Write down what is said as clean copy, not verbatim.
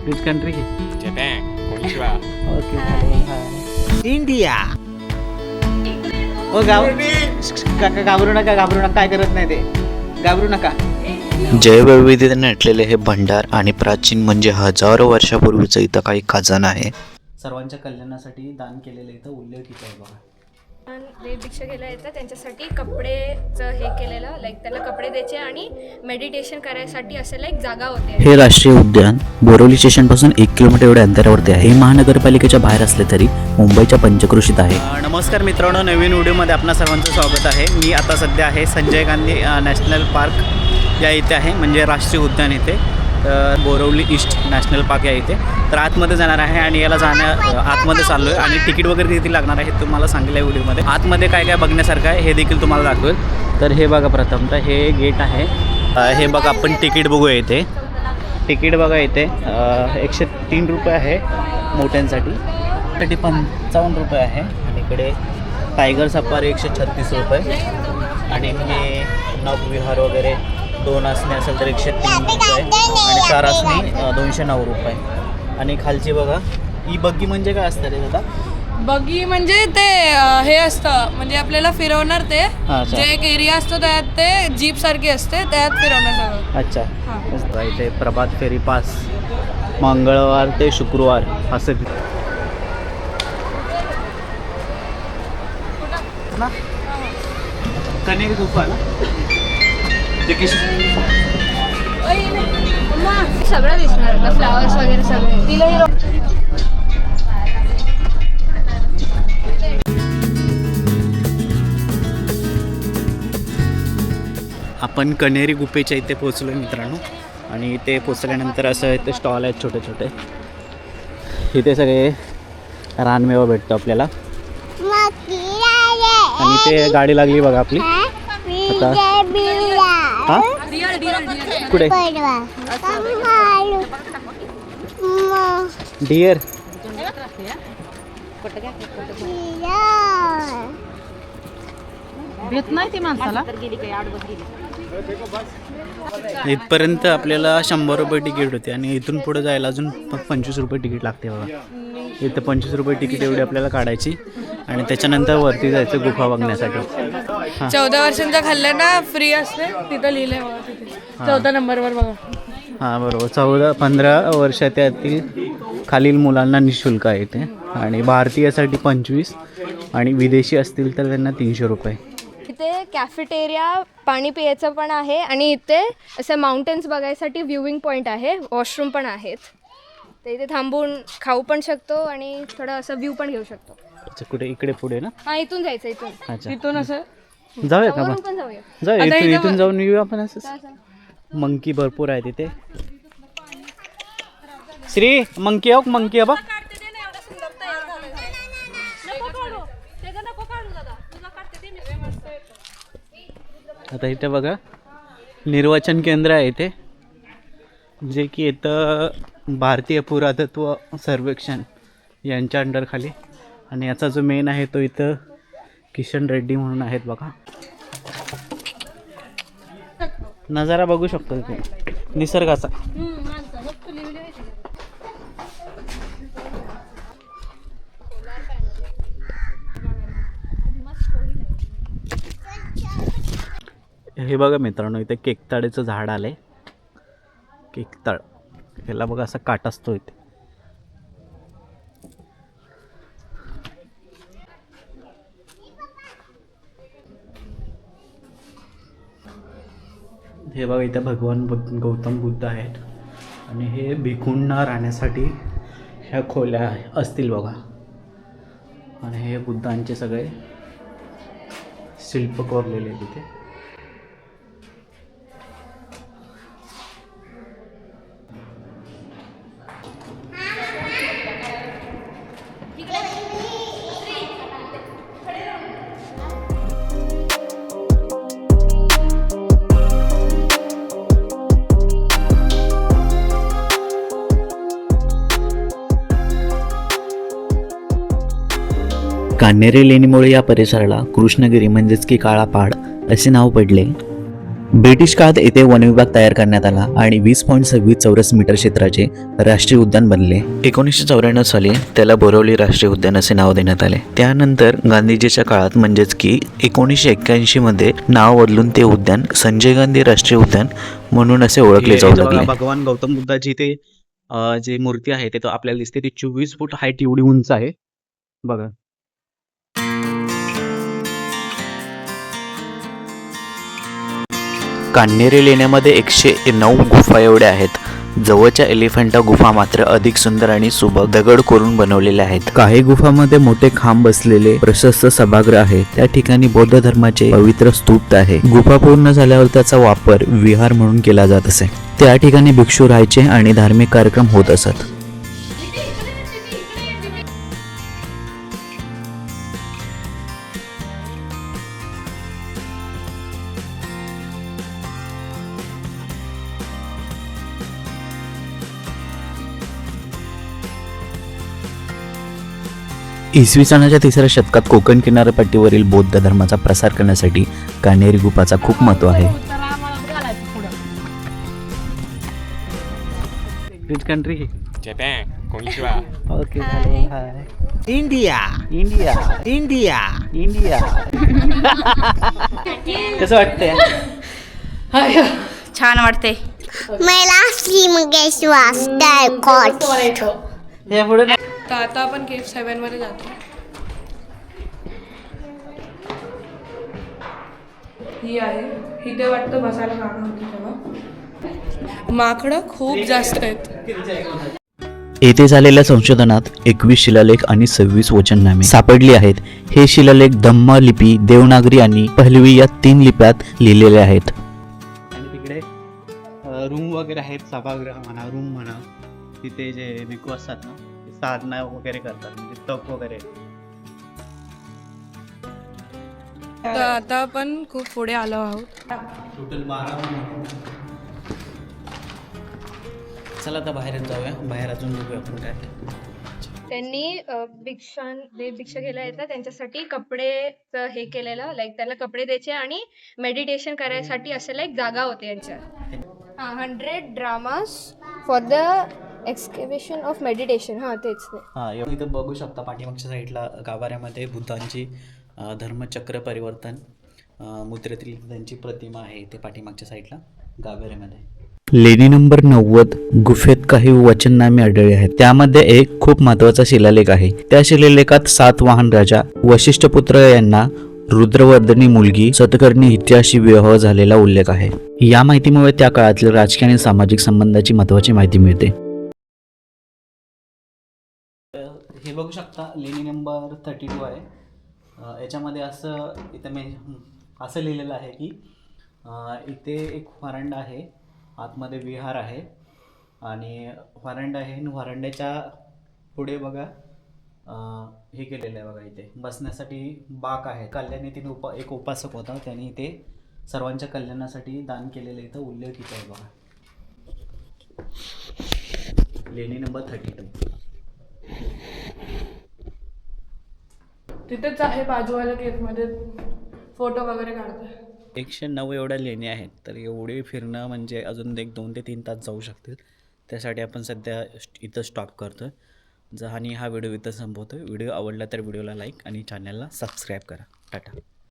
Which country? Japan. Konnichiwa. Okay hi. India. ओ काका घाबरू नका काय करत नाही ते, घाबरू नका. जैवविविधतेने नटलेले हे भंडार आणि प्राचीन म्हणजे हजारो वर्षापूर्वीचं इथं काही खजाना आहे. सर्वांच्या कल्याणासाठी दान केलेलं इथं उल्लेखित आहे बघा. जे भिक्षा घ्यायला येतात त्यांच्यासाठी कपडेचं हे केलेलं, लाईक त्यांना कपडे द्यायचे आणि मेडिटेशन करायसाठी असेल एक जागा होते. हे राष्ट्रीय उद्यान बोरिवली स्टेशनपासून 1 किलोमीटर एवढ्या अंतरावरती आहे. हे महानगरपालिकेच्या बाहेर असले तरी मुंबईच्या पंचक्रोशीत आहे. नमस्कार मित्रांनो, नवीन व्हिडिओमध्ये आपणा सर्वांचं स्वागत आहे. मी आता सध्या आहे संजय गांधी नॅशनल पार्क या इथे आहे, म्हणजे राष्ट्रीय उद्यान इथे बोरिवली ईस्ट नॅशनल पार्क या इथे. तर आतमध्ये जाणार आहे आणि याला आतमध्ये चाललो आहे आणि तिकीट वगैरे किती लागणार आहे हे तुम्हाला सांगितलं आहे व्हिडिओमध्ये. आतमध्ये काय काय बघण्यासारखं आहे हे देखील तुम्हाला दाखवेल. तर हे बघा, प्रथमतः हे गेट आहे. हे बघा, आपण तिकीट बघूया इथे. तिकीट बघा इथे 103 रुपये आहे मोठ्यांसाठी, 55 आहे. आणि इकडे टायगर सफारी 136 रुपये. आणि हे नवविहार वगैरे 2 असणे असेल तर 103 रुपये आणि 4 असणे 209 रुपये. आणि खालची बघा, ही बग्गी म्हणजे काय असतं रे दादा? बग्गी म्हणजे ते हे असतं, म्हणजे आपल्याला फिरवणार ते, अच्छा. जे एक एरिया असतो त्यात ते जीप सारखी असते, त्यात फिरवणार सगळं. अच्छा. मस्त. इथे प्रभात फेरी पास मंगळवार ते शुक्रवार असं ना. कनेरी गुफा ना. सगळं दिसणार, फ्लावर्स वगैरे सगळे. तिला ही आपण कनेरी गुफेच्या इथे पोचलो मित्रांनो. आणि इथे पोचल्यानंतर असं इथे स्टॉल आहेत छोटे छोटे. इथे सगळे रानमेवा भेटतो आपल्याला. आणि इथे गाडी लागली बघा आपली आता. हां कुठे? डिअर. भेट नाही ती माणसाला. इथपर्यंत आपल्याला 100 रुपये तिकीट होते आणि इथून पुढे जायला अजून 25 रुपये तिकीट लागते बघा. इथं 25 रुपये तिकीट एवढी आपल्याला काढायची आणि त्याच्यानंतर वरती जायचं गुफा बघण्यासाठी. 14 वर्षांचा खाल्ल्यांना फ्री असते, तिथं लिहिलंय बघा तिथे 4थ्या नंबरवर बघा. हां बरोबर. 14-15 वर्षातील खालील मुलांना निःशुल्क आहे इथे. आणि भारतीयासाठी 25 आणि विदेशी असतील तर त्यांना 300 रुपये. इथे कॅफेटेरिया, पाणी पियाचं पण आहे आणि इथे असं माउंटेन्स बघायसाठी व्ह्यूइंग पॉईंट आहे, वॉशरूम पण आहेत. तर इथे थांबून खाऊ पण शकतो आणि थोडं असं व्ह्यू पण घेऊ शकतो. अच्छा, कुठे? इकडे पुढे ना. हां, इथून जायचं. इथून अच्छा, तिथून असं जाऊया का वरून मग? पण जाऊया. जाऊया इथून जाऊन येऊ आपण. असं असं. मंकी भरपूर आहे तिथे. श्री मंकी आहे, मंकी आहे बघ. आता इथे बघा निर्वाचन केंद्र आहे इथे, जे की इथं भारतीय पुरातत्व सर्वेक्षण यांच्या अंडरखाली. आणि याचा जो मेन आहे तो इथं किशन रेड्डी म्हणून आहेत बघा. नजारा बघू शकतो इथे निसर्गाचा. हे बघा मित्रांनो, इथे केकताळेचं झाड आलंय. केकताळ ह्याला बघा असा काट असतो इथे. हे बघा, इथे भगवान गौतम बुद्ध आहेत आणि हे भिखूंना राहण्यासाठी ह्या खोल्या असतील बघा. आणि हे बुद्धांचे सगळे शिल्प कोरलेले आहेत तिथे. कान्हेरी लेणीमुळे या परिसराला कृष्णगिरी म्हणजेच की काळा पहाड असे नाव पडले. ब्रिटिश काळात येथे वनविभाग तयार करण्यात आला आणि 20.26 चौरस मीटर क्षेत्राचे राष्ट्रीय उद्यान बनले. 1994 साली त्याला बोरवली राष्ट्रीय उद्यान असे नाव देण्यात आले. त्यानंतर गांधीजीच्या काळात म्हणजेच की 1981 मध्ये नाव बदलून ते उद्यान संजय गांधी राष्ट्रीय उद्यान म्हणून असे ओळखले जाऊ लागले. भगवान गौतम बुद्धाची ते जी मूर्ती आहे ते तो आपल्याला दिसते ती 24 फूट हाईट एवढी उंच आहे बघा. कान्हेरी लेण्यामध्ये 109 गुफा एवढ्या आहेत. जवळच्या एलिफंटा गुफा मात्र अधिक सुंदर आणि सुबक दगड कोरून बनवलेल्या आहेत. काही गुफामध्ये मोठे खांब बसलेले प्रशस्त सभागृह आहे. त्या ठिकाणी बौद्ध धर्माचे पवित्र स्तूप आहे. गुफा पूर्ण झाल्यावर त्याचा वापर विहार म्हणून केला जात असे. त्या ठिकाणी भिक्षू राहायचे आणि धार्मिक कार्यक्रम होत असत. इसवी सनाच्या 3ऱ्या शतकात कोकण किनारपट्टीवरील बौद्ध धर्माचा प्रसार करण्यासाठी कान्हेरी गुफाचा खूप महत्त्व आहे. Which country? Japan, konnichiwa. Okay hi. India India India India. कसं वाटतंय? छान वाटते. मला श्रीमंगेश्वर टायकॉट हे पुढे तर आता आपण केव्ह 7 मध्ये जातो. ही आहे, इथे वाटतं बसायला जागा होती तेव्हा. माकडं खूप जास्त आहेत. येथे झालेल्या संशोधनात 21 शिलालेख आणि 26 वचननामे सापडली आहेत. हे शिलालेख धम्म लिपी, देवनागरी आणि पहलवी या 3 लिप्यात लिहिलेले आहेत. आणि तिकडे रूम वगैरे आहेत, सभागृह म्हणा, रूम म्हणा. तिथे जे भिक्खू असतात ना, ते साधना वगैरे करतात, म्हणजे तप वगैरे. तर आता आपण खूप पुढे आलो आहोत. टोटल 12. चला आता बाहेरच जाऊया, बाहेर अजून बघूया आपण काय ते. त्यांनी भिक्षा घ्यायला येतात त्यांच्यासाठी कपडेचं हे केलेलं, लाईक त्यांना कपडे द्यायचे आणि मेडिटेशन करायसाठी असे लाईक जागा होते यांच्या. 100 dramas for the excavation of meditation. हां तेच ते. हां, इथं बघू शकता पाठीमागच्या साईडला गाभाऱ्यामध्ये बुद्धांची धर्मचक्र परिवर्तन मुद्रेतील त्यांची प्रतिमा आहे. ते पाठीमागच्या साईडला गाभाऱ्यामध्ये. लेणी नंबर 90 गुफेत काही वचननामे आढळले आहेत. त्यामध्ये एक खूप महत्वाचा शिलालेख आहे. त्या शिलालेखात सातवाहन राजा वशिष्ठपुत्र यांना रुद्रवर्धनी मुलगी सतकर्णी हिच्याशी विवाह झालेला उल्लेख आहे. या माहितीमुळे त्या काळातील राजकीय आणि सामाजिक संबंधाची महत्वाची माहिती मिळते. हे बघू शकता लेणी नंबर 32 आहे. याच्यामध्ये असं असं लिहिलेलं आहे की इथे एक व्हरांडा आहे, आतमध्ये विहार आहे आणि व्हरांडा आहे. आणि व्हरांड्याच्या पुढे बघा हे केलेलं आहे बघा, इथे बसण्यासाठी बाक आहे. कल्याणीतील एक उपासक होता, त्यांनी ते सर्वांच्या कल्याणासाठी दान केलेलं इथं उल्लेख इथं आहे बघा. लेणी नंबर 32. तिथेच आहे बाजूवाल्या केव्हमध्ये फोटो वगैरे काढतोय. 109 एवढ्या लेणी आहेत, तर एवढे फिरणं म्हणजे अजून 2 ते 3 तास जाऊ शकतील. त्यासाठी आपण सध्या इथं स्टॉप करतो आणि हा व्हिडिओ इथं संपवतो. व्हिडिओ आवडला तर व्हिडिओला लाईक आणि चॅनलला सबस्क्राईब करा. टाटा.